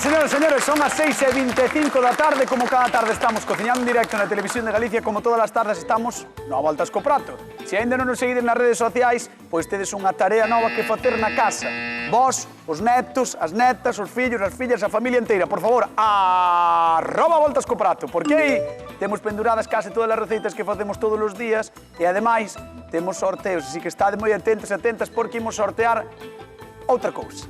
señoras e señores, son as 6:25 da tarde. Como cada tarde estamos cociñando en directo na Televisión de Galicia, como todas as tardes estamos no Voltas co Prato. Se ainda non nos seguiden nas redes sociais, pois tedes unha tarea nova que facer na casa. Vos, os netos, as netas, os fillos, as fillas, a familia inteira, por favor, @Voltas co Prato, porque aí temos penduradas case todas as receitas que facemos todos os días e, ademais, temos sorteos, así que estade moi atentos e atentas porque imos sortear outra cousa.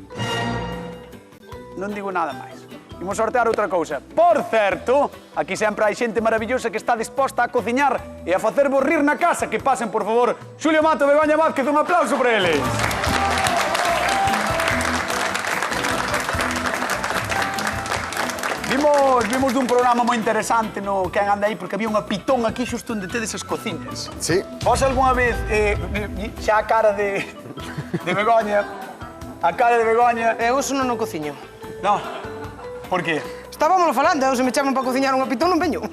Non digo nada máis. Imos sortear outra cousa. Por certo, aquí sempre hai xente maravillosa que está disposta a cociñar e a facervos rir na casa. Que pasen, por favor, Xulio Mato e Begoña Vázquez. Un aplauso para eles. Vimos dun programa moi interesante no que anda aí, porque había unha pitón aquí xusto onde tedes as cociñas. Sí. Vos algunha vez, xa a cara de Begoña, a cara de Begoña... Eu iso non o cociño. No. Por qué? Estábamos falando, eu se me chaman para cociñar unha pitón non veño.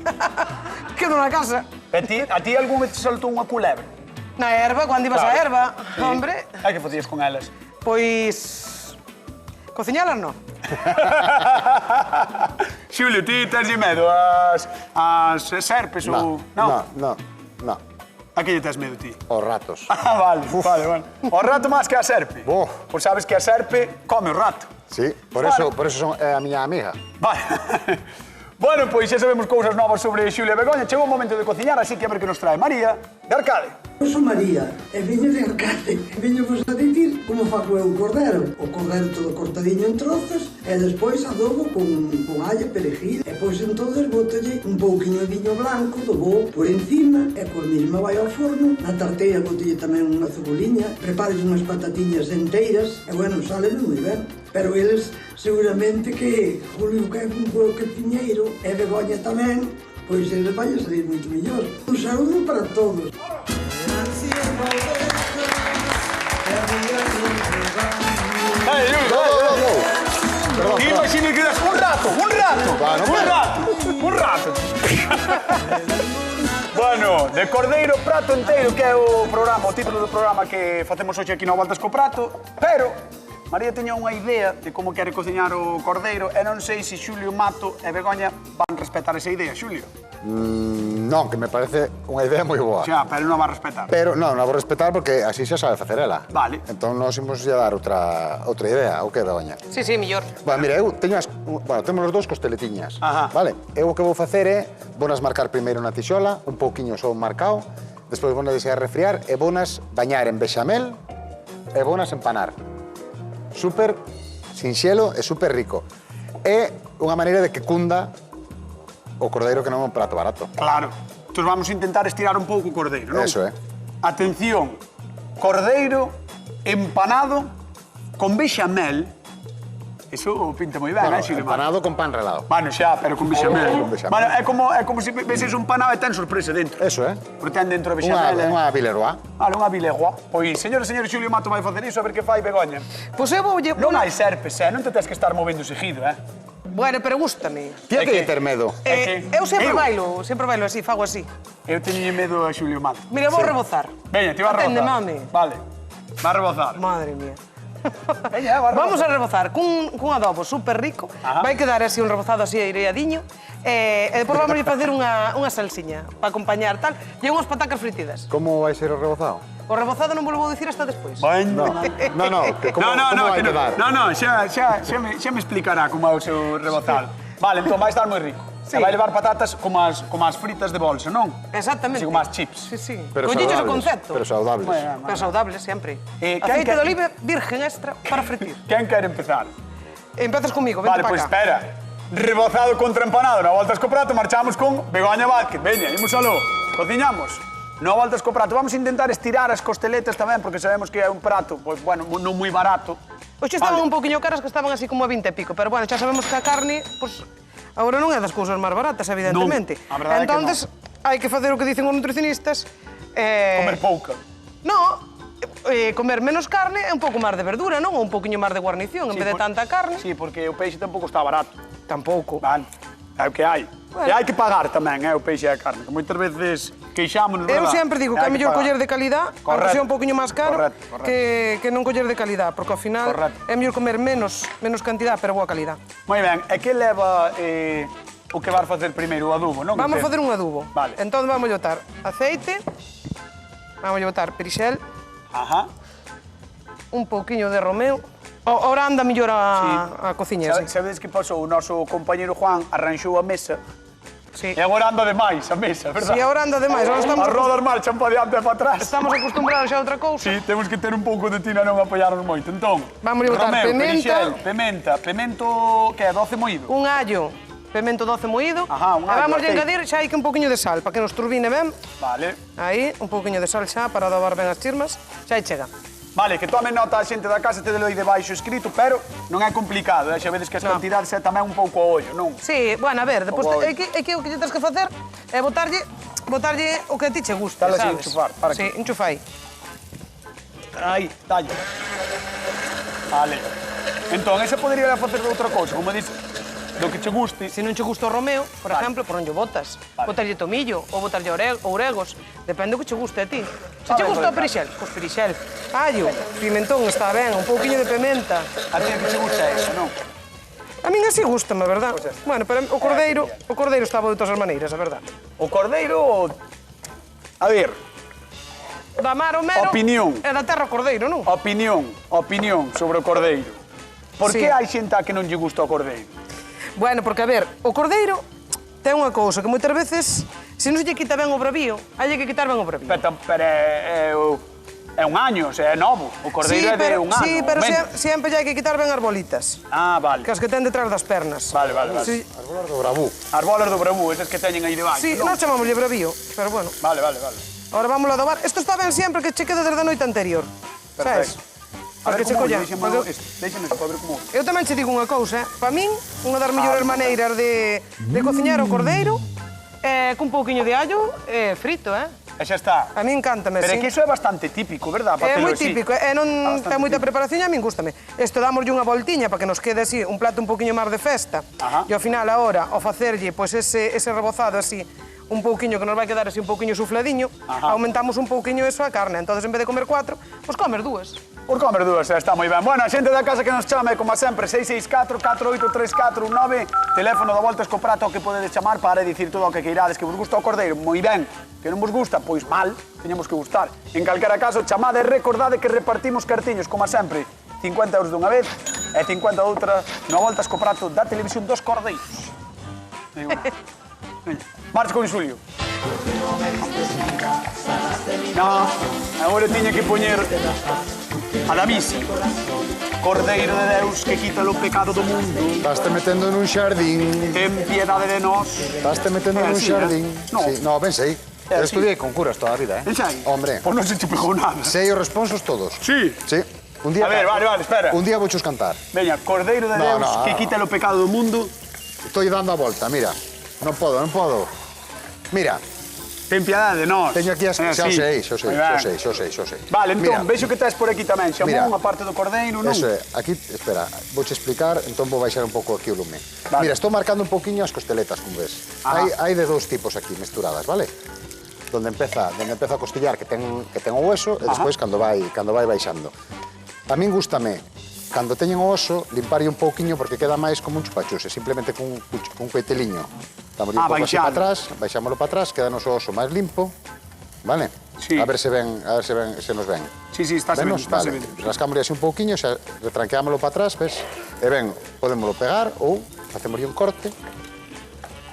Quedo na casa. A ti algún vez te saltou unha culebra? Na erva, cando ibas á erva, Sí. hombre. Ai, que facías con elas? Pois... Cociñalas non. Xulio, ti tens medo ás serpes ou... No. A que lle tes medo ti? Os ratos. Vale. O rato máis que a serpe? Oh. Pois sabes que a serpe come o rato. Sí, por eso son a miña amiga. Vale. Bueno, pois xa sabemos cousas novas sobre Xulio e Begoña. Chegou o momento de cociñar, así que a ver que nos trae María de Arcade. Eu son María, e viño de Arcade. Viño vos a dicir como fago eu o cordero. O cordero todo cortadiño en trozos, e despois adobo con alla, perejil. E pois entonces botolle un pouquiño de viño blanco do bo por encima, e por mesma vai ao forno. Na tarteira botolle tamén unha ceboliña, prepares unhas patatiñas enteiras, e bueno, sáleme moi ben. Pero eles, seguramente que Julio que é un bo cociñeiro, e Begoña tamén, pois eles vai a salir moito mellor. Un saúdo para todos. Ti imagina que das un rato. Bueno, de cordeiro prato enteiro, que é o programa, o título do programa que facemos hoxe aquí no Voltas co Prato, pero María teña unha idea de como quere cociñar o cordeiro e non sei se Xulio Mato e Begoña van respetar esa idea, Xulio. Non, que me parece unha idea moi boa. Xa, pero non va a respetar. Pero non a vou respetar porque así xa sabe facer ela. Vale. Entón nos imos a dar outra idea, ou que, Begoña? Sí, mellor. Bueno, mira, eu teño temos os dous costeletiñas. Ajá. Vale? Eu o que vou facer é vonas marcar primeiro na tixola, un pouquiño só marcado, despois vonas deixar refriar e vonas bañar en bechamel e vonas empanar. Súper sinxelo e súper rico. É unha maneira de que cunda o cordeiro que non é un prato barato. Claro. Entón vamos a intentar estirar un pouco o cordeiro, non? Eso é. Atención, cordeiro empanado con bechamel. Eso pinta moi ben, Bueno, Xulio Mato? empanado con pan relado. Bueno, xa, pero con bechamel. Con bechamel. Bueno, é como se veses un panado e ten sorpresa dentro. Eso é. Porque ten dentro a bechamel. Unha Villeroy. Vale, unha Villeroy. Pois, señores e señores, Xulio Mato vai facer iso, a ver que fai Begoña. Pois eu voulle... Non hai serpes, non te tens que estar movendo seguido, Bueno, pero gústame. Ti É que que- ter medo. Eu sempre bailo así, fago así. Eu teño medo a Xulio Mato. Mira, vou rebozar. Veña, te va a Atende, rebozar. mami. Vale, va a rebozar. Madre mía. Veña, va a rebozar. Vamos a rebozar cun adobo super rico. Ajá. Vai quedar así un rebozado así aireadiño. E depois vamos a facer unha salsiña para acompañar tal. E unhas patacas fritidas. Como vai ser o rebozado? O rebozado non vos vou dicir hasta despois. Veña. No, que como vai quedar? No, xa me explicará como é o seu rebozado. Vale, entón vai estar moi rico. Sí. E vai levar patatas como as fritas de bolsa, non? Exactamente. Así como as chips. Sí. Pero Colliches o saudables. concepto. Pero saudables. Bueno, Pero saudable, sempre. Quen Aceite que- de oliva virgen extra para fritir. Quen quere empezar? Empezas comigo, vente Vale, para pois cá. espera. Rebozado contra empanado, na Voltas co Prato, marchamos con Begoña Vázquez. Veña, imos aló. Cociñamos. No Voltas co Prato. Vamos a intentar estirar as costeletas tamén, porque sabemos que é un prato, pois, bueno, non moi barato. Hoxe estaban Vale. un poquinho caras, que estaban así como a 20 e pico, pero bueno, xa sabemos que a carne, pues, agora non é das cousas máis baratas, evidentemente. Non, a verdade é que Entonces, hai que facer o que dicen os nutricionistas. Comer pouca. No, comer menos carne e un pouco máis de verdura, non? Ou un pouquiño máis de guarnición, en vez de tanta carne. Sí, porque o peixe tampouco está barato. Tampouco. Vale, é o que hai. Bueno. E hai que pagar tamén, o peixe e a carne. Que moitas veces queixámonos, Eu verdad? sempre digo que é mellor coller de calidad, aunque sea un poquinho máis caro, Correcto. que non coller de calidad, porque ao final Correcto. é mellor comer menos cantidad, pero boa calidad. Moi ben, e que leva o que vas facer primeiro, o adubo, non? Vamos a facer un adubo. Vale. Entón vamos botar aceite, vamos botar perixel, Ajá. un pouquiño de romeo. Ora anda mellor a cociña, sí. Sabedes que pasou? O noso compañeiro Juan arranxou a mesa Sí. e agora anda demais a mesa, verdad? Sí, agora anda demais. Ahora As rodas marchan para diante e para atrás. estamos acostumbrados xa a outra cousa. Sí, temos que ter un pouco de tina non apoiarnos moito. Entón, Vamos botar Romeo, pementa. perixel, pemento, que é, 12 moído? Un allo, pemento doce moído. Ajá, un E allo, vamos a aceite. engadir xa aí que un pouquiño de sal, para que nos turbine ben. Vale. Aí, un pouquiño de sal xa, para adobar ben as chismas. Xa aí chega. Vale, que tome nota a xente da casa, te delo aí debaixo escrito, pero non é complicado, xa vedes que as No. cantidades é tamén un pouco ao ollo, non? Sí, bueno, a ver, depois Como é que o que lle tens que facer é botarlle o que a ti che guste, Dale así, sabes? enchufar, para Sí, aquí. enchufa aí. Aí, tallo. Vale. Entón, ese podería facer de outra cousa, como dices, do que che guste. Se non che gusta o romeo, por Vale. exemplo, por onde botas. Vale. Botarlle tomillo ou botarlle ouregos, depende do que che guste a ti. Se Vale, che gusta o vale. perixel, pois perixel. Allo, pimentón está ben, un pouquiño de pementa. A ti que che gusta eso, non? A min así gustame, verdad? Pois é. Bueno, pero o cordeiro estaba de todas as maneiras, a verdad. O cordeiro... A ver, Da mar o mero Opinión. e da terra o cordeiro, non? opinión sobre o cordeiro. Por Sí. que hai xente a que non lle gusta o cordeiro? Bueno, porque, a ver, o cordeiro ten unha cousa que moitas veces, se non se lle quita ben o bravío, hai que quitar ben o bravío. Pero é un año, o sea, é novo. O cordeiro é de un ano. sí, pero menos. sempre lle hai que quitar ben as bolitas, Ah, vale. que as que ten detrás das pernas. Vale, vale, vale. Sí, As bolas do bravú. As bolas do bravú, esas que teñen aí debaixo, sí non? nós chamámoslle bravío, pero bueno. Vale, vale, vale. Ahora vamos a adobar. Isto está ben sempre que che quede desde a noite anterior. Sabes? Perfecto. A ver Porque che como colla. deixame porque- isto para ver como... Eu tamén che digo unha cousa, para min, unha das mellores maneiras de cociñar o cordeiro é cun pouquiño de allo frito, E xa está. A min encántame, Pero é sí. que iso é bastante típico, verdad? É Facelo moi así. típico, e non Bastante ten moita típico. preparación e a min gústame. Isto dámoslle unha voltiña para que nos quede así un plato un poquinho máis de festa. Ajá. E ao final, ahora, ao facerlle pois, ese rebozado así, un pouquiño que nos vai quedar así un pouquiño sufladinho, Ajá. aumentamos un pouquiño eso a carne. Entonces, en vez de comer 4, pois comer 2. Por comer dúas, está moi ben. Bueno, a xente da casa que nos chame, como sempre, 664-483419, teléfono da Voltas co Prato que podedes chamar para dicir todo o que queirades, que vos gusta o cordeiro, moi ben, que non vos gusta, pois mal, teñamos que gustar. En calquera caso, chamade e recordade que repartimos cartiños, como sempre, 50 euros dunha vez e 50 outra no Voltas co Prato da televisión dos cordeiros. Digo, marcha con Xulio. No, agora tiña que poñer a da misa. Cordeiro de Deus que quita o pecado do mundo, Vaste metendo nun xardín. ten piedade de nós. Vaste metendo É nun así, xardín. No. Sí, no, ben sei. Eu así. estudiei con curas toda a vida, En serio? Hombre, Pois non se che pegou nada. sei os responsos todos. Sí. Sí. Un día A ver, vale, espera. Un día vouchos cantar. Veña, Cordeiro de No, Deus no, que no. quita o pecado do mundo, Estoy dando a volta, mira. Non podo. Mira, ten piedade de nós. teño aquí as... É Xa o así. sei. Moi ben. Vale, entón, Mira, vexo que tes por aquí tamén, Mira. xamón, a parte do cordeiro, non? Eso é, aquí, espera, vouche explicar, entón vou baixar un pouco aquí o lume. Vale. Mira, estou marcando un pouquiño as costeletas, como ves. Ajá. Hai de dous tipos aquí mesturadas, vale? Donde empeza a costillar que ten o hueso e despois cando vai baixando. A min gústame cando teñen o oso, limparlle un pouquiño porque queda máis como un chupachuse, simplemente cun coiteliño. Damos un pouco así baixalo. para atrás, baixámoslo para atrás, quedanos o oso máis limpo, vale? Sí. A ver se nos ven. Sí, estáse ben, Venos, estáse vale. ben. Rascámosle así un pouquiño, xa retranqueámoslo para atrás, ves? E ben, podémoslo pegar ou facémoslle un corte.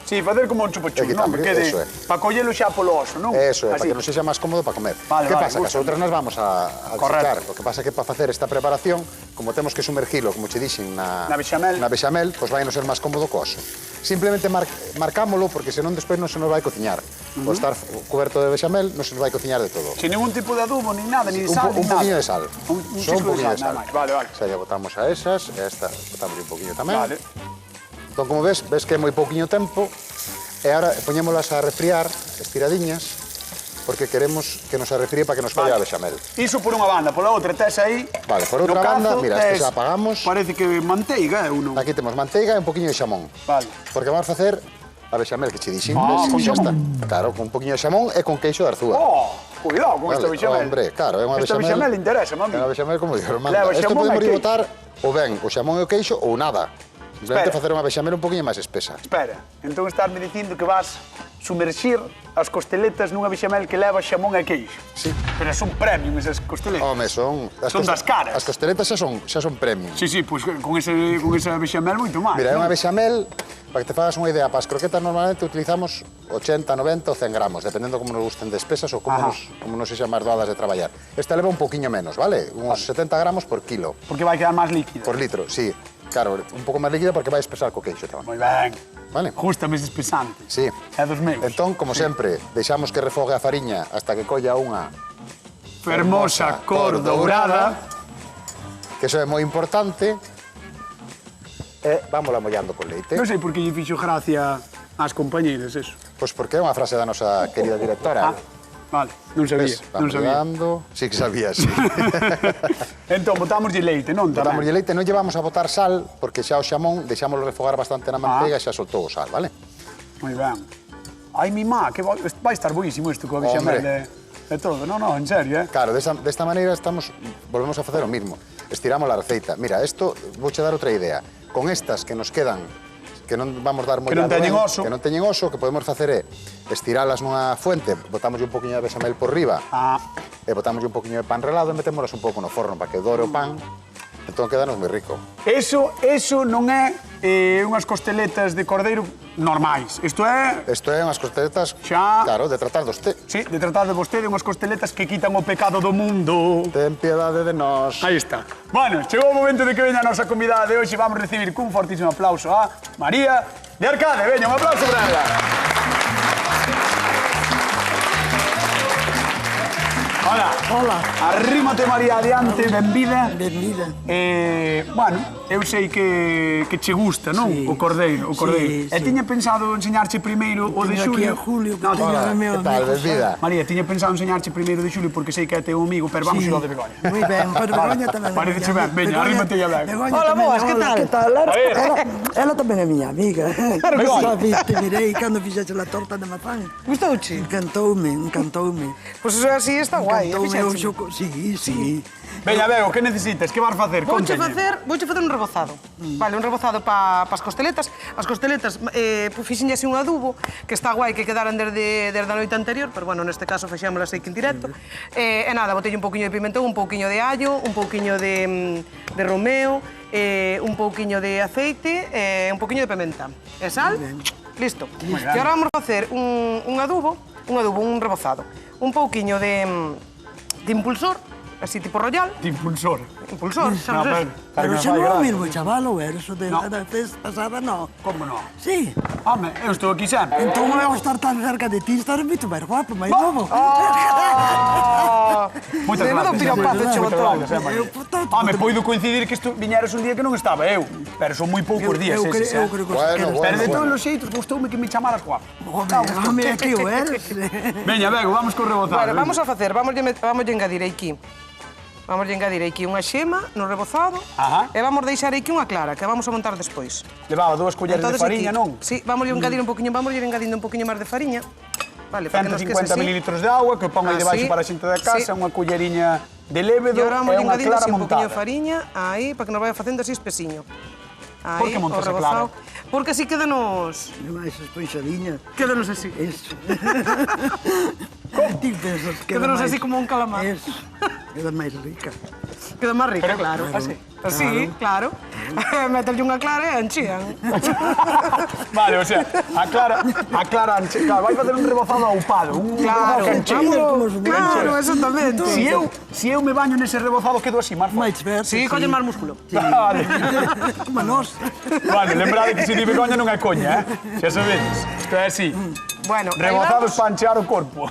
Sí, facer como un chupachú, E non? quitamos, Que quede eso é. para collelo xa polo oso, non? Eso é, Así. para que nos sexa máis cómodo para comer. Vale, que vale, pasa? Que as gústame. outras nas vamos a Correcto. disfrutar. O que pasa é que para facer esta preparación, como temos que sumergilo, como che dixen, Na bexamel. pois vai non ser máis cómodo co oso. Simplemente marcámolo porque senón despois non se nos vai cociñar. Por estar coberto de bexamel non se nos vai cociñar de todo. Sin ningún tipo de adubo, ni nada, ni Un sal, ni nada. poquinho de sal. Un Só chisco de poquinho sal, nada máis. Vale, vale. Xa lle botamos a esas, e a esta botamos un poquinho tamén. Vale. Entón, como ves que é moi pouquiño tempo, e agora poñémolas a refriar, estiradiñas, porque queremos que nos arrefríe para que nos colla a bexamel. Iso por unha banda, pola outra tes aí... Vale, por outra no banda, cazo, mira, este tes- xa apagamos. Parece que manteiga, ou non? Aquí temos manteiga e un poquinho de xamón. Vale. Porque vamos a facer a bechamel que che dixen, con xa está. xamón. Claro, con un poquinho de xamón e con queixo de arzúa. Oh, cuidado con esta Vale, bechamel. hombre, claro, é unha Esta bechamel. bechamel interesa, mami. É unha bechamel como digo, hermano. Leva Isto xamón e podemos queixo. botar ou ben o xamón e o queixo ou nada. Simplemente Espera. facer unha bechamel un poquinho máis espesa. Espera, entón estás-me dicindo que vas sumerxir as costeletas nunha bechamel que leva xamón e queixo. Sí. Pero son premium esas costeletas. Home, son... Son das caras. As costeletas xa son premium. Sí, pois con esa bechamel moito máis. Mira, é non? unha bechamel, para que te fagas unha idea, para as croquetas normalmente utilizamos 80, 90 ou 100 gramos, dependendo como nos gusten de espesas ou como nos sexan máis doadas de traballar. Esta leva un poquinho menos, vale? Uns 70 gramos por kilo. Porque vai quedar máis líquida. Por litro, sí. Claro, un pouco máis líquida porque vai espesar co queixo tamén. Moi ben. Vale? Justame ese espesante. Sí. É dos meus. Entón, como sempre, deixamos que refogue a fariña hasta que colla unha Fermosa cor dourada. que iso é moi importante. E vámola mollando con leite. Non sei por que lle fixo gracia ás compañeiras, eso. Pois porque é unha frase da nosa querida directora. Vale, non sabía, Ves, non vamos sabía. dando... Sí que sabía, sí. Entón, botámoslle leite, non? Botamos Tamén. leite, non llevamos a botar sal, porque xa o xamón deixámoslo refogar bastante na manteiga e xa soltou o sal, vale? Moi ben. Ai, mi má, que vai estar boísimo isto coa bechamel de todo. Non, en serio, eh? Claro, desta maneira volvemos a facer o mismo. Estiramos la receita. Mira, isto vouche dar outra idea. Con estas que nos quedan, que non vamos dar mollado non teñen ben, oso. que non teñen oso, que podemos facer é estiralas nunha fuente, botamos un poquinho de bechamel por riba, e botamos un poquinho de pan relado e metémolas un pouco no forno para que dore o pan. Entón quedanos moi rico. Eso non é unhas costeletas de cordeiro normais. Isto é... Isto é unhas costeletas, Xa. claro, de tratar dos té. Sí, de tratar de vostede unhas costeletas que quitan o pecado do mundo. Ten piedade de nós. Aí está. Bueno, chegou o momento de que veña a nosa convidada de hoxe. Vamos recibir cun fortísimo aplauso a María de Arcade. Veña, un aplauso para ela. Hola. Hola. Arrímate, María, adiante, benvida. Benvida. Bueno, eu sei que che gusta, non? Sí. O cordeiro, Sí, E sí. tiña pensado enseñarche primeiro o de Teño aquí Xulio. a Julio, que No, teño hola. a meu Que tal, amigo. benvida? María, tiña pensado enseñarche primeiro de Xulio porque sei que é teu amigo, pero vamos Sí. ir ao de Begoña. Moi ben, pero Begoña tamén. Parece ben, veña, arrímate ya ben. Begoña Hola, tamén, boas, que tal? Que tal? A ver. Ela tamén é miña amiga. Claro que sí. Sabes, te mirei cando fixeche a torta de mazán. Gustouche? Encantoume. Pois eso así está guai. Encantoume o xoco. Sí. Veña, Bego, que necesitas? Que vas facer? Vouche Contalle. facer un rebozado. Vale, un rebozado para as costeletas. As costeletas fixenlle así un adubo, que está guai que quedaran desde a noite anterior, pero bueno, neste caso fexámoslas aquí en directo. E nada, botelle un pouquiño de pimentón, un pouquiño de allo, un pouquiño de romeo, un pouquiño de aceite e un pouquiño de pimenta. E sal, listo. E agora vamos facer un adubo, un rebozado. Un pouquiño de impulsor, así tipo royal. De impulsor. Impulsor, sabes eso? Pero xa non é o mesmo, chaval, o eso de No. la vez pasada, no. Como non? Sí. Home, eu estou aquí sempre. Entón non vamos estar tan cerca de ti, estar moito máis guapo, máis novo. Moitas Menudo gracias. pirapazo Moitas chegou gracias, todo. María. Eu, portanto, Home, poido coincidir que viñeras un día que non estaba eu, pero son moi poucos días eu eses, creo que Bueno, Pero de bueno. todos os xeitos gustoume que me chamaras guapo. Home, aquí o eres. Veña, Bego, vamos co rebozado. Bueno, vamos a facer, vamos engadir aquí. Vamos engadir aquí unha xema no rebozado Ajá. e vamos deixar aquí unha clara, que vamos a montar despois. Levaba 2 colleres de Entonces, fariña, aquí, non? Sí, vamos engadir un poquinho, vamos engadindo un poquinho máis de fariña. Vale, para que nos quede 150 así. mililitros de agua que pon aí debaixo Así. para a xente da casa, Sí. unha culleriña de E lévedo agora vamos e unha engadindo clara así un poquinho de montada. fariña, aí, para que nos vaya facendo así espesiño. Aí, Por que montas a o rebozado. clara? Porque así quedanos Mais esponxadiña. quedanos así. Eso. Ti pensas que Quedanos así como un calamar. Eso. Queda máis rica. Queda máis rica, Pero- claro. así. Así, claro. Mételle unha clara e enchían. Vale, o sea, a clara, claro, vai facer un rebozado aupado, un Claro, rebozado que enche. vamos, claro, exactamente. Si eu me baño nese rebozado quedo así, máis Máis forte. verde. Sí, colle máis músculo. Vale. Como nós. Vale, lembrade que se di Begoña non é coña, xa sabedes. Isto é así. Bueno, aí Rebozados vamos. para anchear o corpo.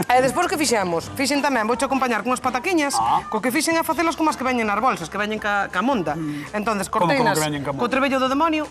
E despois que fixemos? Fixen tamén, vouche acompañar con unhas pataquiñas, co que fixen é facelas como as que veñen nas bolsas, que veñen ca monda. Entonces, Como corteinas que veñen ca monda? co trebello do demonio,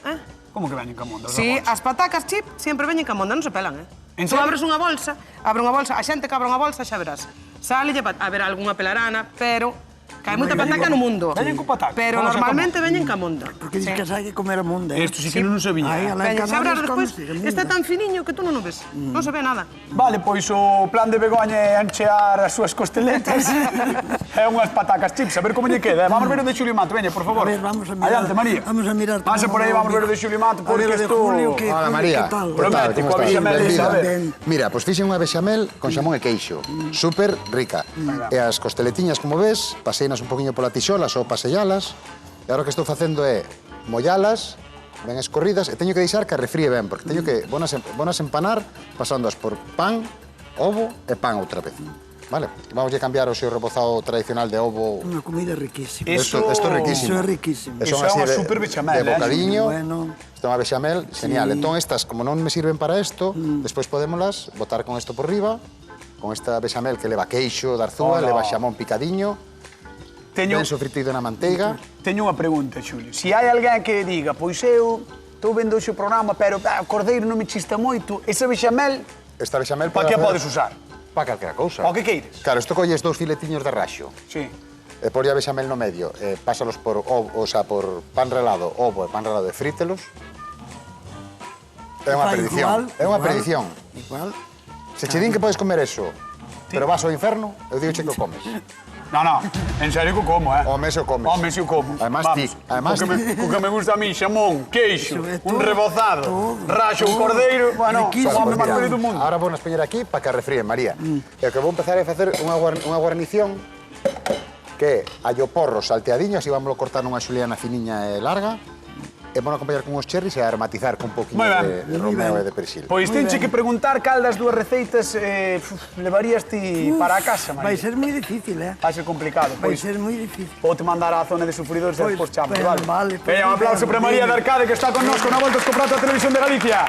Como que veñen camondas? Sí, as patacas chip sempre veñen ca monda, non se pelan, En Tú serio? abres unha bolsa, a xente que abre unha bolsa xa verás. Sale, haberá algunha pelarana, pero Que hai moita pataca no mundo. Veñen con pataca. Pero Vamos a normalmente veñen ca monda. Porque dices que hai que comer a monda. Isto sí que non o sabía. Aí, alá en Veñen, Canarias, sabrás despois, come-se monda. este é tan finiño que tú non o ves. Non se ve nada. Vale, pois o plan de Begoña é anchear as súas costeletas e unhas patacas chips. A ver como lle queda. Vamos ver o de Xulio Mato, veña, por favor. A ver, vamos a mirar. Adiante, María. Vamos a mirar. Pase por aí, vamos ver o de Xulio Mato, porque A ver, o de isto... Julio, que... Hola, María. que tal? Promete, ¿Cómo coa estás? bexamel, Benvida. a ver. Mira, pois fixen unha bexamel con xamón e queixo. Súper rica. E as costeletiñas, como ves, paseinas un poquinho pola tixola, só pasellalas. E agora o que estou facendo é mollalas, ben escorridas, e teño que deixar que refríe ben, porque teño que bonas empanar, pasándoas por pan, ovo e pan outra vez. Vale? Vamos a cambiar o seu rebozado tradicional de ovo. Unha comida riquísima. Eso- Esto é riquísimo. Eso é riquísimo. E son Iso é así unha super bechamel, de bocadiño. Bueno. Isto é unha bechamel genial. Entón, estas, como non me sirven para isto, despois podémolas botar con isto por riba, con esta bechamel que leva queixo, darzúa, Hola. leva xamón picadiño, Teño, ben sofritido na manteiga. teño unha pregunta, Xulio. Se hai alguén que diga, pois eu estou vendo o programa, pero o cordeiro non me chista moito, esa bechamel, Esta bechamel para que a podes usar? Para calquera cousa. O que queires? Claro, isto colles 2 filetiños de raxo, Sí. e polle a bechamel no medio, e pásalos por, o sea, por pan relado, ovo e pan relado e frítelos. É unha Fai perdición. igual, É unha igual. perdición. Igual. Se che din que podes comer eso, pero vas ao inferno, eu digo che que o comes. No, no, en serio que o como, eh? Home, se o comes. Home, se o como. Además, Vamos. ti, además Co que me gusta a mí, xamón, queixo, Eso é un todo, rebozado, todo, raxo, un todo. cordeiro, bueno, Riquísimo. o home Pues máis mira, feliz do mundo. ahora vou nas poñer aquí para que refríen, María. E o que vou empezar é facer unha guarnición que é allo porro salteadiño, así vámoslo cortar nunha xuliana finiña e larga, e vamos acompañar con uns cherries e aromatizar con un poquinho Moi ben. de romeo e de persil. Pois Moi tenche ben. que preguntar cal das dúas receitas levarías ti para a casa, Vai María. ser moi difícil, Vai ser complicado. Vai Pois ser moi difícil. vou te mandar á zona de sufridores e Pois, despois chamo, pero vale? vale, pois Veña, un aplauso bueno, para María de bien. Arcade, que está con nós con a volta escoprato a Televisión de Galicia.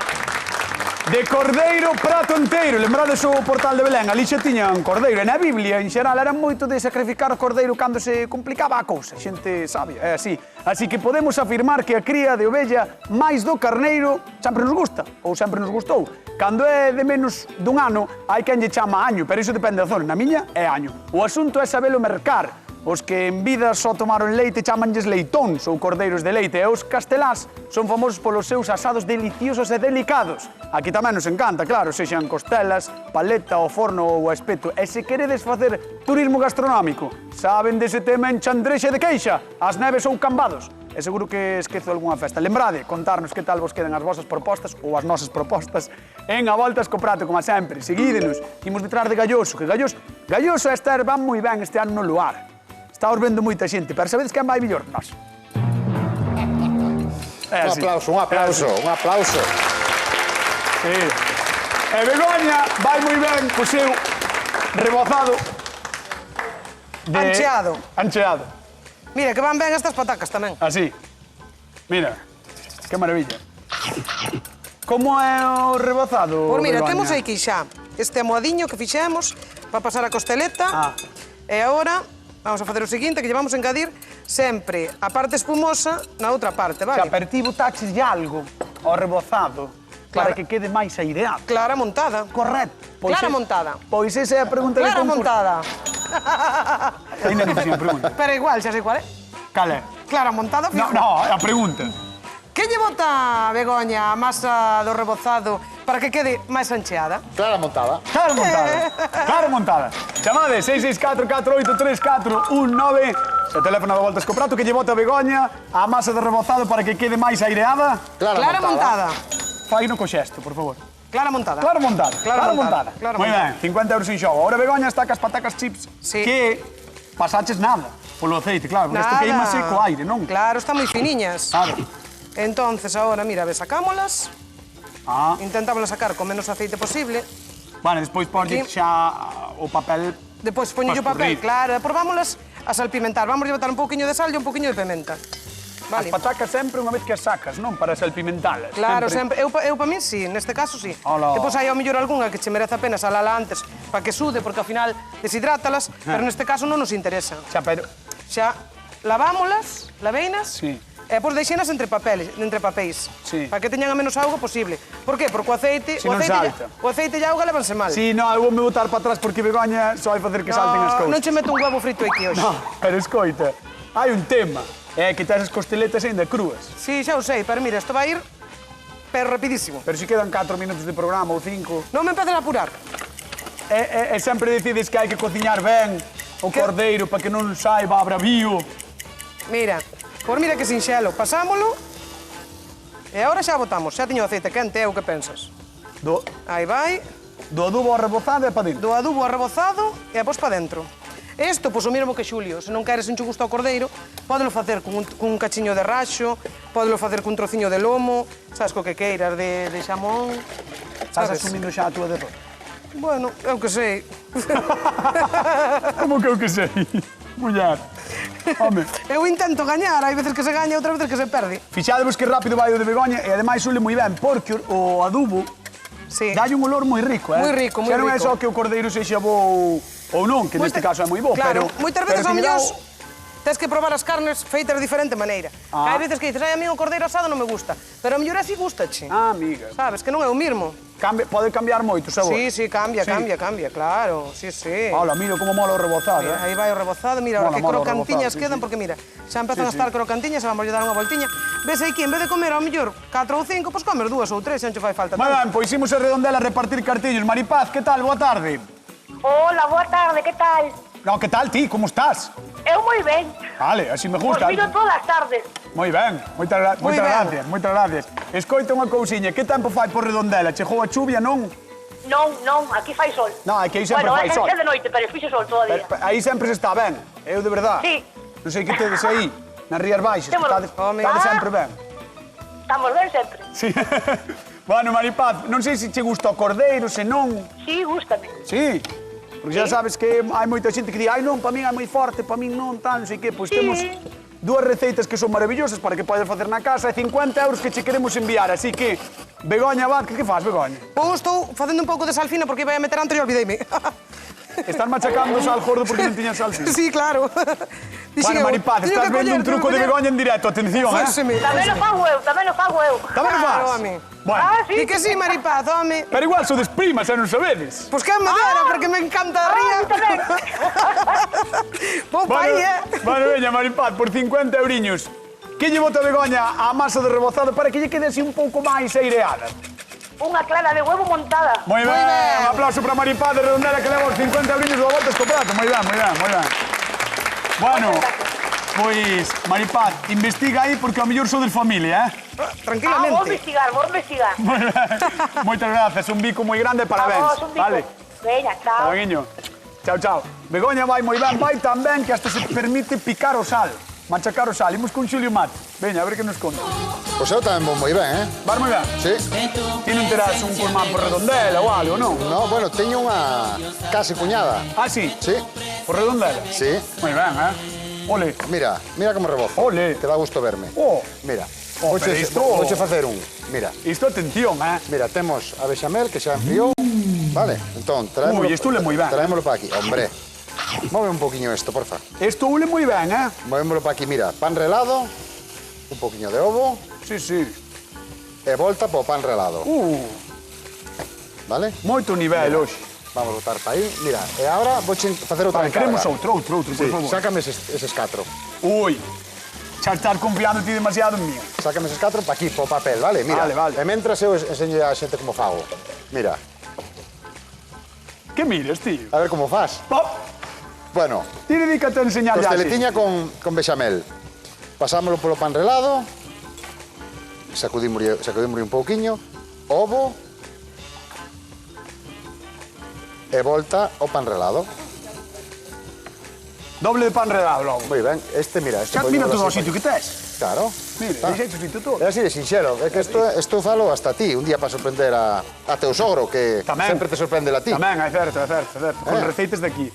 De cordeiro, prato enteiro. Lembrades o portal de Belén, ali xa tiñan cordeiro. E na Biblia, en xeral, era moito de sacrificar o cordeiro cando se complicaba a cousa. Xente sabia, é así. Así que podemos afirmar que a cría de ovella máis do carneiro sempre nos gusta, ou sempre nos gustou. Cando é de menos dun ano, hai quen lle chama año, pero iso depende da zona. Na miña é año. O asunto é sabelo mercar. Os que en vida só tomaron leite chamanlles leitóns ou cordeiros de leite, e os castelás son famosos polos seus asados deliciosos e delicados. Aquí tamén nos encanta, claro, sexan costelas, paleta, ao forno ou a espeto. E se queredes facer turismo gastronómico, saben dese tema en Chandrexe de Queixa, as neves ou cambados. E seguro que esquezo algunha festa. Lembrade, contarnos que tal vos quedan as vosas propostas ou as nosas propostas en A Volta co Prato, como sempre. Seguídenos, imos detrás de Galloso, que Galloso e Esther van moi ben este ano no lugar. Está vendo moita xente, pero sabedes quen vai mellor? Nós. É Un así. aplauso, un aplauso, un aplauso. Sí. E Begoña vai moi ben co seu rebozado de... Ancheado. Ancheado. Mira, que van ben estas patacas tamén. Así. Mira, que maravilla. Como é o rebozado, Pois mira, Begoña? temos aquí xa este amoadiño que fixemos para pasar a costeleta. Ah. E agora vamos a facer o seguinte, que lle vamos a engadir sempre a parte espumosa na outra parte, Xa, vale? pero ti botaches algo ao rebozado para Claro. que quede máis aireado. Clara montada. Correcto. Clara montada. Pois esa é a pregunta Clara de concurso. montada. Ainda non tiña pregunta. Pero igual, xa sei cual é. Cal é? Clara montada, fijo. No, a pregunta. Que lle bota, Begoña, a masa do rebozado para que quede máis ancheada? Clara montada. Claro montada. Claro montada. Chamade 664-483-419. O teléfono da Voltas co Prato que lle bota a Begoña a masa de rebozado para que quede máis aireada. Clara montada. Faino co xesto, por favor. Clara montada. Claro montada. Clara montada. Clara Moi montada. ben, 50 euros en xogo. Ahora Begoña está cas patacas chips Sí. que pasaches nada polo aceite, claro, porque isto Nada. queima seco aire, non? Claro, están moi finiñas. Claro. Entonces, ahora, mira, sacámolas. Ah, Intentámolas sacar con menos aceite posible. vale, despois ponlle Aquí. xa o papel. Depois poño o Para papel, escurrir. claro. E probámolas a salpimentar. Vamos a botar un pouquiño de sal e un pouquiño de pimenta. As Vale. patacas sempre unha vez que as sacas, non? Para salpimentalas. Claro, sempre. Eu pa min sí, neste caso sí. Hola. Depois hai ao mellor algunha que che merece a pena salala antes para que sude, porque ao final deshidrátalas, pero neste caso non nos interesa. Xa, pero... Xa lavámolas, laveinas, Sí. e E depois deixenas entre papéis. Sí. Para que teñan a menos auga posible. Por qué? Porque o aceite... Si non salta. O aceite e a auga levanse mal. Si, no, eu vou me botar para atrás porque Begoña só vai facer que salten as cousas. Non che meto un huevo frito aquí hoxe. No, pero escoita, hai un tema. É que tes as costeletas ainda crúas. Sí, xa o sei, pero mira, isto vai ir pero rapidísimo. Pero si quedan 4 minutos de programa ou 5. Non me empeces a apurar. E sempre decides que hai que cociñar ben o cordeiro para que non saiba a bravío. Mira, mira que sinxelo. Pasámolo e agora xa botamos. Xa teño o aceite quente, o que pensas? Aí vai. Do adubo arrebozado e para dentro. Do adubo arrebozado e após para dentro. Isto, pois o mesmo que Xulio. Se non queres enche gusto ao cordeiro, pódelo facer con un cachiño de raxo, pódelo facer cun trociño de lomo, sabes co que queiras, de xamón. Estás asumindo xa a túa derrota. Bueno, eu que sei. Como que eu que sei? Muller. Home. Eu intento gañar, hai veces que se gaña e outras veces que se perde. Fixadevos que rápido vai o de Begoña e ademais sule moi ben, porque o adubo dalle un olor moi rico, Moi rico, moi rico. Xa non é só que o cordeiro sexa bo ou non, que neste caso é moi bo, claro, pero... moitas veces ao mellor tens que probar as carnes feitas de diferente maneira. Hai veces que dices, a mí o cordeiro asado non me gusta, pero a mellor así gustache. Ah, amiga. Sabes, que non é o mismo. Pode cambiar moito o sabor. Sí, cambia, claro, sí. Hola, mira como mola o rebozado, Mira, aí vai o rebozado, mira, ahora que Mola o crocantiñas rebozado, quedan, porque mira, xa empezan a estar crocantiñas, vamos a dar unha voltiña. Ves aquí, en vez de comer ao mellor 4 ou 5, pois comer 2 ou 3, xa non che fai falta. Moi ben, pois imos a Redondela a repartir cartillos. Maripaz, que tal? Boa tarde. Hola, boa tarde, que tal? No, que tal ti? Como estás? Eu moi ben. Vale, así me Os gusta. miro todas as tardes. Moi ben, moitas gracias. Escoita unha cousiña, que tempo fai por Redondela? Chegou a chuvia, non? Non, aquí fai sol. No, aquí aí sempre fai sol. Bueno, é de noite, pero fixe sol todo o día. Aí sempre se está ben, eu de verdad. Sí. Non sei que tedes aí, nas Rías Baixas, que Temos- estades sempre ben. Estamos ben sempre. Sí. Bueno, Maripaz, non sei se che gusta o cordeiro, se non... Sí, gústame. Sí. Porque xa sabes que hai moita xente que di ai non, para min é moi forte, para min non, tal, non sei que. Pois temos dúas receitas que son maravillosas para que podes facer na casa e 50 euros que che queremos enviar. Así que, Begoña, va, que faz, Begoña? Pois estou facendo un pouco de sal fina porque iba a meter antes e olvideime. Estás machacando sal gordo porque non tiñas sal fina. Sí, claro. Bueno, Maripaz, estás vendo un truco de Begoña en directo, atención, Tamén lo fago eu. Tamén o Claro, faz? home. Bueno, E que sí, Maripaz, home. pero igual sodes primas, xa non sabedes. Pois que me dera, porque me encanta a ría. Vou pa aí, Bueno, veña, Maripaz, por 50 euriños. Que lle bota Begoña a masa de rebozado para que lle quede así un pouco máis aireada? Unha clara de huevo montada. Moi ben, un aplauso para Maripaz de Redondela que leva os 50 euriños do Botes co prato. Moi ben. Bueno, pois, Maripaz, investiga aí porque ao mellor sodes familia, Vou Tranquilamente. investigar. Moi ben. Moitas gracias, un bico moi grande, parabéns. Vamos, un bico. Vale, Veña, chao. Begoñiño. Chao. Begoña vai moi ben, vai tan ben que hasta se permite picar o sal. Machacar o sal. Imos con Xulio Mat. Veña, a ver que nos conta. Pois eu tamén vou moi ben, Vas moi ben? Sí. Ti non terás un colmán por Redondela ou algo, non? No, bueno, teño unha case cuñada. Ah, sí? Sí, Por Redondela? sí. Moi ben, Ole. Mira como rebozo. Ole. Te dá gusto verme. Oh. Mira. Oh, pero isto- Vouche facer un. Mira. Isto, atención, Mira, temos a bechamel que xa enfriou. Vale, entón, traémolo... Ui, isto ule moi ben. Traémolo para aquí. Hombre, move un poquinho isto, porfa. Isto ule moi ben, Movémolo para aquí, mira. Pan relado, un poquinho de ovo Sí. e volta para o pan relado. Vale? Moito nivel hoxe. Vamos botar para aí. Mira, e agora vouche facer outra Vale, queremos encarga. outro, por Sí, favor. sácame eses 4. Ui, xa estás confiando ti demasiado en mí. Sácame eses 4 para aquí, para o papel, vale? Mira. Vale. E mentras eu enseño a xente como fago. Mira, Que mires, tío? a ver como faz. Oh, Bueno, ti dedícate a enseñar ya. costeletiña con bechamel. Pasámolo polo pan relado. Sacudimos un pouquiño. Ovo. E volta o pan relado. Doble de pan redado logo. Moi ben. Mira, Xa mira todo o sitio que tes. Claro. Mira, deixa o sitio todo. É así de sinxelo. É que isto falo hasta ti. Un día para sorprender a teu sogro, que Tamén. sempre te sorprende a ti. Tamén, é certo. Con receitas de aquí.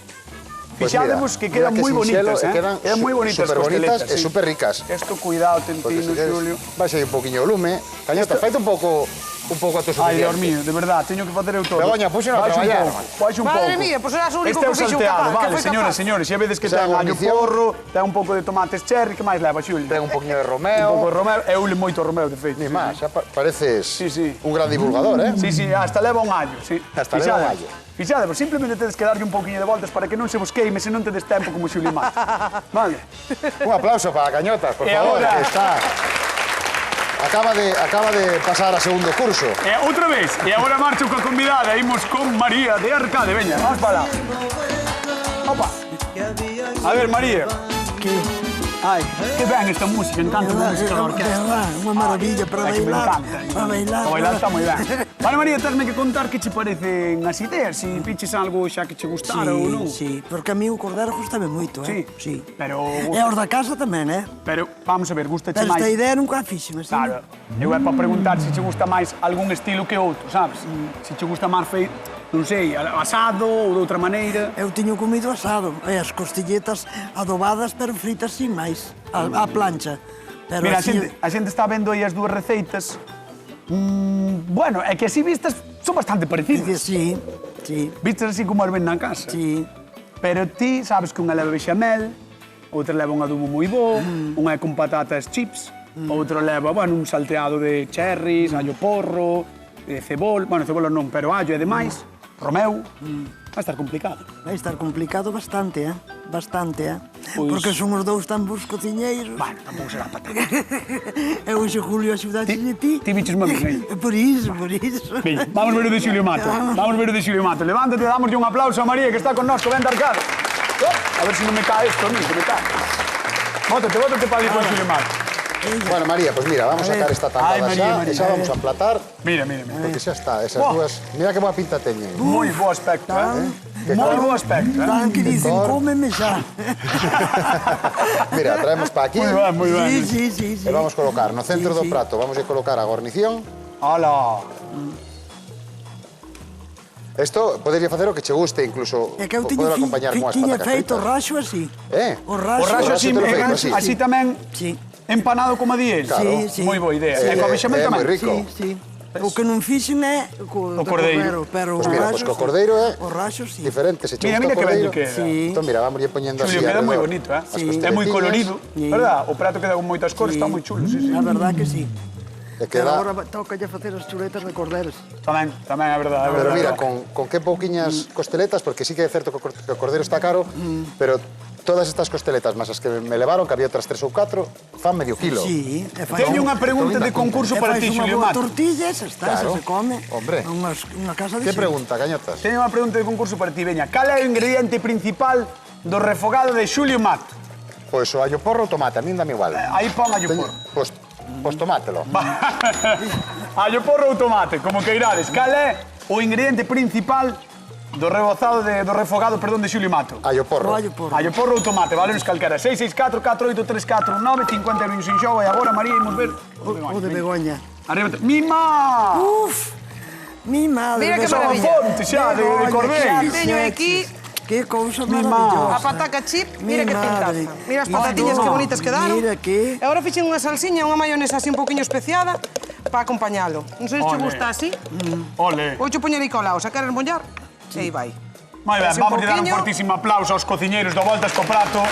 Pois Fixádemos que quedan moi bonitas, Quedan Quedan moi bonitas super bonitas costeletas, e super ricas. Esto, cuidado, Porque Tentino, se queres, Xulio. vais aí un poquinho o lume. Cañota, faite un pouco un pouco a tu Ai, suficiente. Dios mío, de verdad, teño que facer eu todo. Begoña, puxen a Baixa un traballar, pouco, man. baixa un pouco. Madre mía, pois serás o único Este é o que fixo salteado, capaz, que vale, foi señores, capaz. señores, xa vedes que Esa ten allo guarnición. porro, ten un pouco de tomates cherry, que máis leva, Xulio? Ten un poquinho de Un pouco Romeo. de Romeo, eu le moito Romeo, de feito. Ni máis, xa pareces Sí, sí. un gran divulgador, eh? Sí, sí, hasta leva un allo, sí. Hasta leva un allo. Fixade, pues simplemente tedes que darlle un pouquiño de voltas para que non se vos queime se non tedes tempo como Xulio Mato. Vale. Un aplauso para Cañotas, por E favor, agora- que está... Acaba de pasar a segundo curso. E outra vez, e agora marcho coa convidada, imos con María de Arcade, veña, vamos para lá. Opa. A ver, María. Ai, que ben esta música, encanta a música da orquesta. Unha maravilla para Ai, que me bailar. encanta. Para bailar. Para bailar está moi ben. Vale, María, tesme que contar que che parecen as ideas, se piches algo xa que che gustara ou non. Sí, porque a mí o cordero gustame moito, Sí, Sí. pero E os da casa tamén, Pero vamos a ver, gustache Pero esta máis. idea nunca a fixen, así. Claro, eu é para preguntar se che gusta máis algún estilo que outro, sabes? Se che gusta máis non sei, asado ou de outra maneira. Eu tiño comido asado, e as costilletas adobadas, pero fritas sin máis, a plancha. Pero Mira, así, a xente está vendo aí as dúas receitas. Bueno, é que así vistas son bastante que parecidas. sí, sí, Vistas así como as ven na casa. sí. Pero ti sabes que unha leva bexamel, outra leva un adubo moi bo, unha é con patatas chips, outra leva, bueno, un salteado de cherries, allo porro, cebola non, pero allo e demais, romeu. Vai estar complicado. Vai estar complicado bastante, Bastante, Pois- Porque son os dous tan bons cociñeiros. Bueno, tampouco será para tanto. E hoxe Julio axudaxe de ti. Ti biches mami aí. Por iso, por iso. Veña, vamos ver o de Xulio Mato. Vamos ver o de Xulio Mato. Levántate, damoslle un aplauso a María, que está con nós, ven de Arcade. A ver se non me cae esto a mí, que me cae. Bótate para ali con Xulio Mato. Bueno, María, pues mira, vamos a sacar esta Ai, tapada María, xa, María. e xa vamos a emplatar, Mira, mira, mira. porque xa está, esas Buah. dúas... Mira que boa pinta teñen. Moi bo aspecto, Moi bo aspecto, Tan que dicen, Decor. cómeme xa. Mira, traemos para aquí Moi ben, moi ben. Sí, sí, sí. e vamos colocar no centro Sí, do sí. prato, vamos a colocar a guarnición. Ala. Isto podería facer o que che guste, incluso É que eu tiña, poder acompañar con as tiña patacas feito o fritas. raxo así. O O raxo raxo así, te lo feito así. tamén Sí. empanado como a di el. Claro. Sí, sí. Moi boa idea. Sí, E coa bexamel é moi tamén. rico. Sí, sí. O que non fixen é O o cordeiro. pero Pois mira, raxo, pois co sí. cordeiro é O raxo, sí. diferente, se che Mira, gusta mira o que ben cordeiro. lle queda. Sí. Entón, mira, vamos poniendo así Xulio, queda moi alrededor bonito, as É moi costeletiñas. colorido, Sí. verdad? O prato queda con moitas cores, está moi chulo, sí, sí. A verdad que sí. E Pero queda... agora toca lle facer as chuletas de corderos. Tamén é verdade, é Pero verdade. mira, con que pouquiñas costeletas, porque sí que é certo que o cordeiro está caro, pero todas estas costeletas, más as que me levaron, que había outras 3 ou 4, fan medio kilo. Sí, e fai Teño unha pregunta de concurso para ti, Xulio Unha Mato. tortilla, esa está, Claro. esa se come. Hombre. Unha casa de Que xente. pregunta, Cañotas? Teño unha pregunta de concurso para ti, veña. Cal é o ingrediente principal do refogado de Xulio Mato? Pois o allo porro o tomate, a min dame igual. Aí pon allo Teño- porro. Pois tomátelo. Allo porro ou tomate, como queirades. Cal é o ingrediente principal do refogado, de Xulio Mato? Allo porro. O allo porro. Allo porro ou tomate, vale nos calquera. 664 48 349 50 euros sin xogo. E agora, María, imos ver O de Begoña. Arriba. Mima! Uf, mi madre. Mira que Son a maravilla. fonte xa de cordeiro. Xa teño aquí Que cousa Mi maravillosa. a pataca chip, mira Mi que madre. pintaza. Mira as Ay, patatiñas no. que bonitas quedaron. Mira que- E agora fixen unha salsiña, unha mayonesa así un poquinho especiada para acompañalo. Non sei se te Ole. gusta así. Ole. Vou che poñer aí colao, se queres mollar, aí vai. Moi ben, Así un vamos a dar un pouquiño. fortísimo aplauso aos cociñeiros do Voltas co Prato,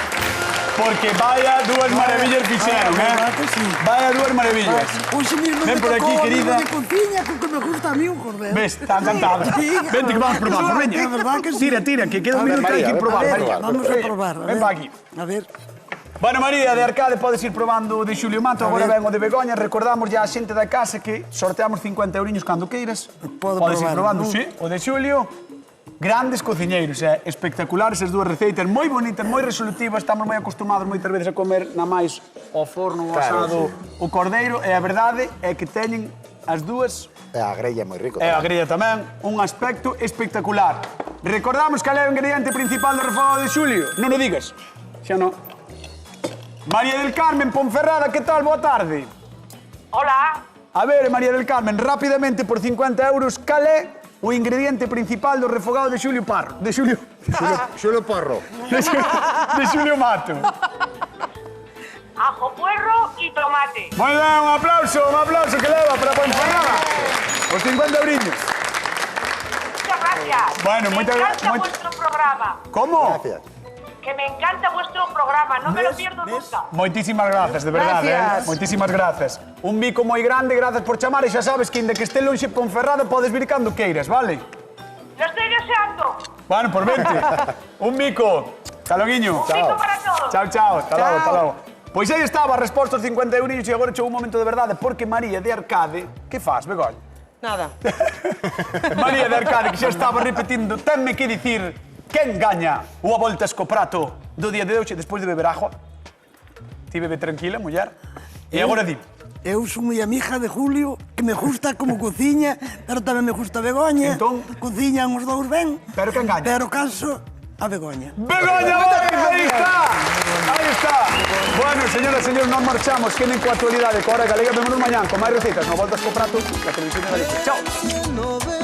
porque vaya dúas maravillas fixeron, verdad que sí. Vaya dúas maravillas. Hoxe mismo Ven me por aquí, tocou a querida. de cociña, con que me gusta a mí un cordero. Ves, está encantada. Sí, Vente que vamos probando, es veña. verdad que sí. Tira, que queda un A ver, minuto aí María, que ven probar. para María. probar. Vamos a Ven, probar. Ven para aquí. A ver. Bueno, María, de Arcade podes ir probando o de Xulio Mato, agora ver. ven o de Begoña. Recordamos ya a xente da casa que sorteamos 50 euriños cando queiras. Podo Podes ir probar, probando, non? sí. O de Xulio, grandes cociñeiros, espectaculares as dúas receitas, moi bonitas, moi resolutivas, estamos moi acostumados moitas veces a comer na máis ao forno, o Claro, asado, o cordeiro, e a verdade é que teñen as dúas, E a grella é moi rico. e a tamén. grella tamén, un aspecto espectacular. Recordamos cal é o ingrediente principal do refogado de Xulio? Non o digas. Xa non. María del Carmen Ponferrada, que tal? Boa tarde. Hola. A ver, María del Carmen, rápidamente por 50 euros, cal é o ingrediente principal do refogado de Xulio Parro? De Xulio... Xulo porro. De Xulio Mato. Ajo, puerro y tomate. Moi ben, un aplauso que leva para Ponferrada. Os 50 euriños. Muchas gracias. Bueno, me muchas encanta gracias. vuestro programa. Como? Gracias. Que me encanta vuestro programa. No me lo pierdo nunca. Moitísimas gracias, de verdade. Gracias. Moitísimas gracias. Un bico moi grande, gracias por chamar e xa sabes que inda que este lonxe Ponferrada podes vir cando queiras, vale? Lo estoy deseando. Bueno, por vente. Un bico. Hasta loguiño. Un pico para todos. Chao, chao. Hasta logo, hasta Chao. logo. Pois aí estaba a resposta aos 50 euriños e agora chegou un momento de verdade porque María de Arcade... Que faz, Begoña? Nada. María de Arcade, que xa estaba repetindo, tenme que dicir quen gaña o a volta esco prato do día de hoxe despois de beber agua. Ti bebe tranquila, muller. E agora di. Eu son moi amiga de Julio, que me gusta como cociña, pero tamén me gusta Begoña. Entón? Cociñan os dous ben. Pero quen gaña? Pero caso a Begoña. ¡Begoña Vázquez! ¡Ahí está! ¡Ahí está! Bueno, señoras e señores, non marchamos. Queden coa actualidade. Coa hora galega, vémonos mañán con máis recetas. No voltas co prato, la televisión de Galicia. Chao!